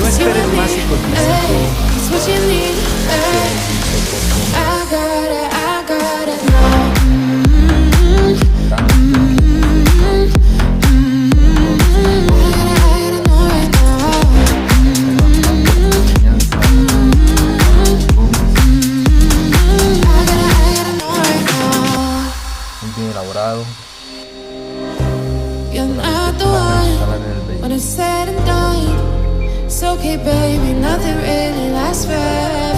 No esperes más y cotiza muy bien elaborado. You're not the one when it's said and done. It's okay, baby, nothing really lasts forever.